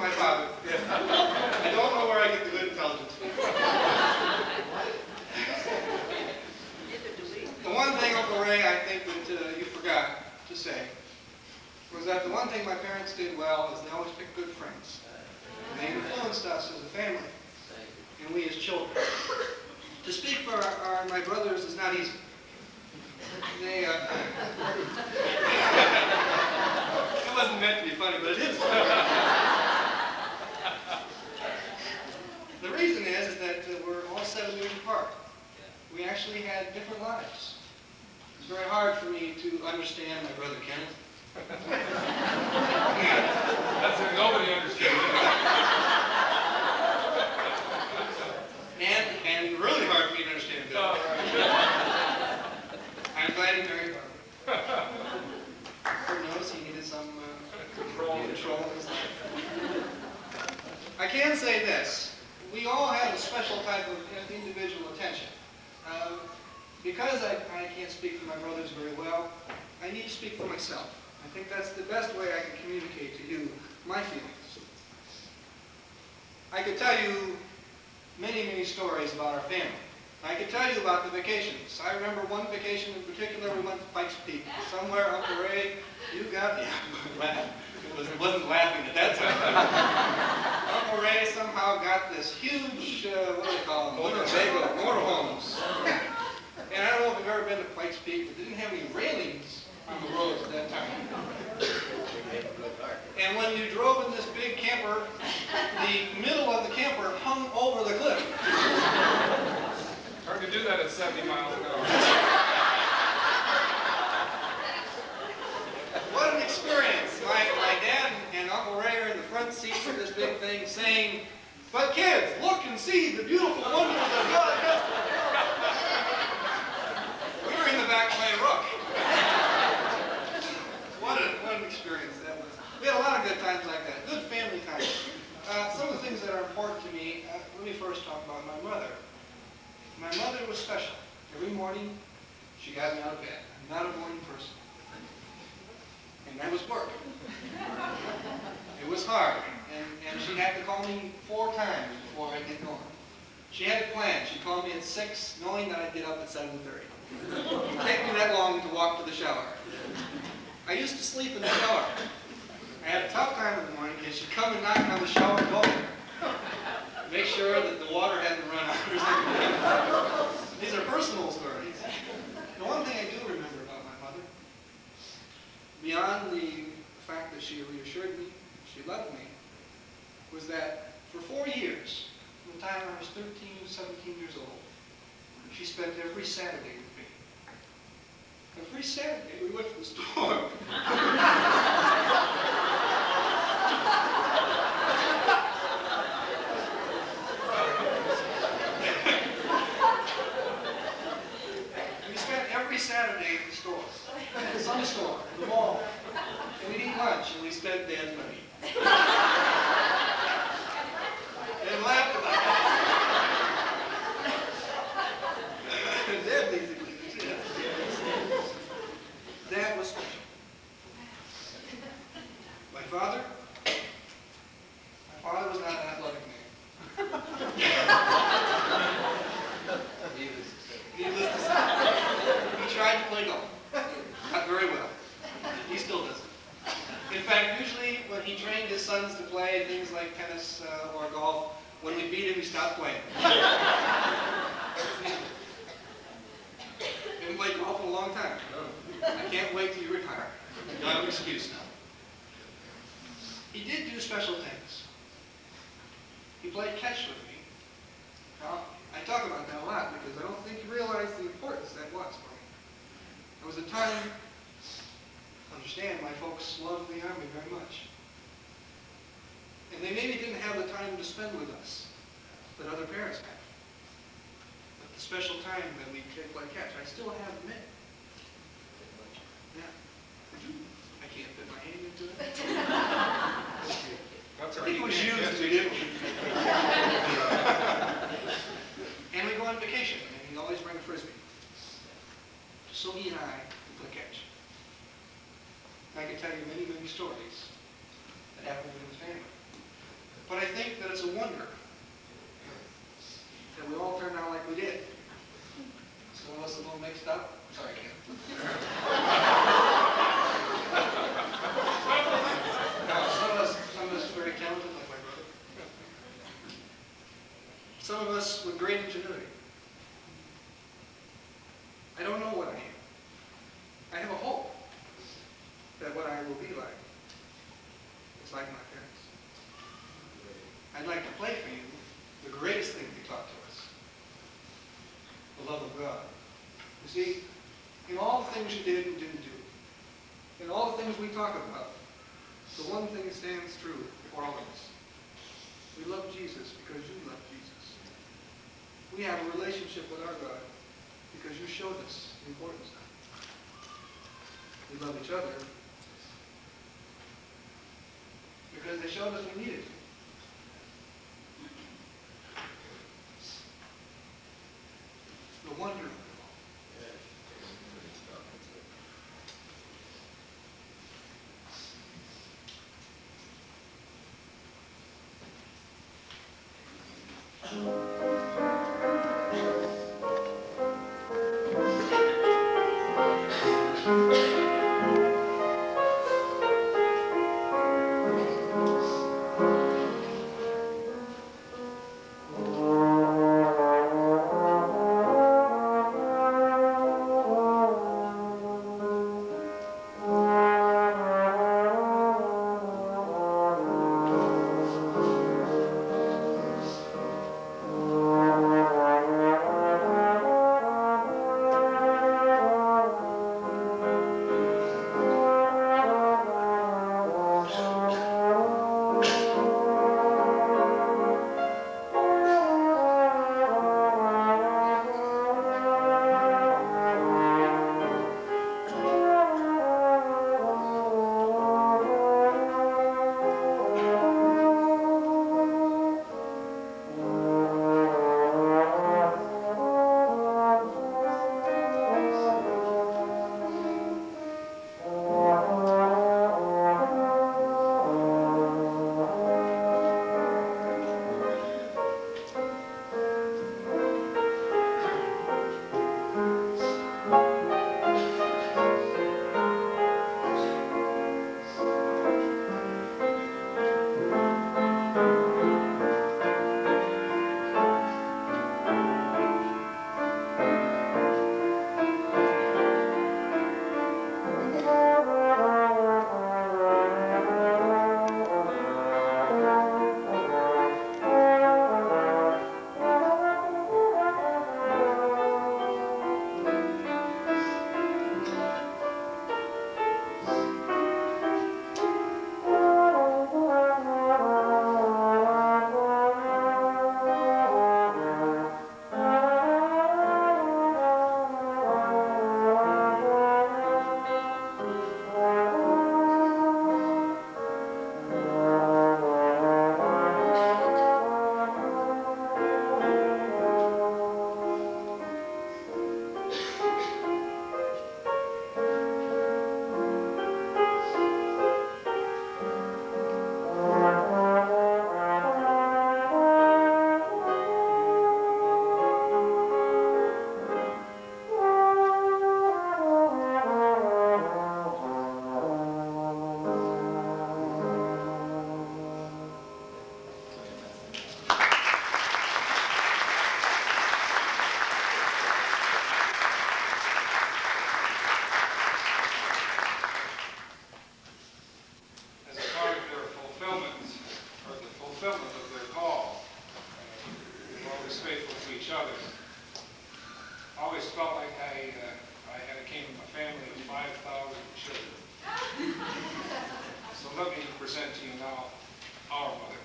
my father. Yeah. I don't know where I get the good intelligence from. The one thing, Uncle Ray, I think that you forgot to say was that the one thing my parents did well is they always picked good friends. And they influenced us as a family, and we as children. To speak for my brothers is not easy. They, it wasn't meant to be funny, but it is. The reason is that we're all 7 years apart. We actually had different lives. It's very hard for me to understand my brother Kenneth. That's what nobody understands. And really hard for me to understand Bill. I'm glad he married Barbara. I noticed he needed some control in his life. I can say this. We all have a special type of individual attention. Because I can't speak for my brothers very well, I need to speak for myself. I think that's the best way I can communicate to you my feelings. I could tell you many, many stories about our family. I could tell you about the vacations. I remember one vacation in particular, we went to Pikes Peak. Somewhere, Uncle Ray, you got me. It wasn't laughing at that time. Uncle Ray somehow got this huge, what do they call them? Winnebago motorhomes. And I don't know if you've ever been to Pikes Peak, but it didn't have any railings on the roads at that time. And when you drove in this big camper, the middle of the camper hung over the cliff. Hard to do that at 70 miles an hour. What an experience. My dad and Uncle Ray are in the front seats of this big thing saying, "But kids, look and see the beautiful wonders of God has prepared." We were in the back playing rook. What an experience that was. We had a lot of good times like that, good family times. Some of the things that are important to me, let me first talk about my mother. My mother was special. Every morning, she got me out of bed. I'm not a morning person. And that was work. It was hard. And she had to call me 4 times before I'd get going. She had a plan. She'd call me at 6, knowing that I'd get up at 7:30. It'd take me that long to walk to the shower. I used to sleep in the shower. I had a tough time in the morning because she'd come and knock on the shower door. Make sure that the water hadn't run out or something. These are personal stories. The one thing I do remember about my mother, beyond the fact that she reassured me, she loved me, was that for 4 years, from the time I was 13, 17 years old, she spent every Saturday with me. Every Saturday we went to the store. Saturday at the store, some store, the mall, and we'd eat lunch and we spent Dad's money. And laughed about it. Dad basically did it. Dad was special. My father was not an athletic man. Needless to say. He tried to play golf. Not very well. He still doesn't. In fact, usually when he trained his sons to play things like tennis or golf, when we beat him, he stopped playing. Didn't play golf in a long time. I can't wait till you retire. You have an excuse now. He did do special things. He played catch with me. Now, I talk about that a lot because I don't think you realize the importance that was for me. There was a time, understand, my folks loved the Army very much. And they maybe didn't have the time to spend with us that other parents had. But the special time that we did play catch, I still have a minute. Yeah. I can't fit my hand into it. That's I all think right. it was you that we did. And we go on vacation, and he'd always bring a Frisbee. So he and I would play catch. I can tell you many, many stories that happened in his family. wonder that we all turned out like we did. Some of us a little mixed up. Sorry, Ken. No, some of us very talented, like my brother. Some of us with great ingenuity. I don't know what I am. I have a hope that what I will be like is like my parents. I'd like to play for you the greatest thing they taught to us, the love of God. You see, in all the things you did and didn't do, in all the things we talk about, the one thing stands true for all of us. We love Jesus because you love Jesus. We have a relationship with our God because you showed us the importance of it. We love each other because they showed us we needed to. The wonder of it all. Let me present to you now our mother.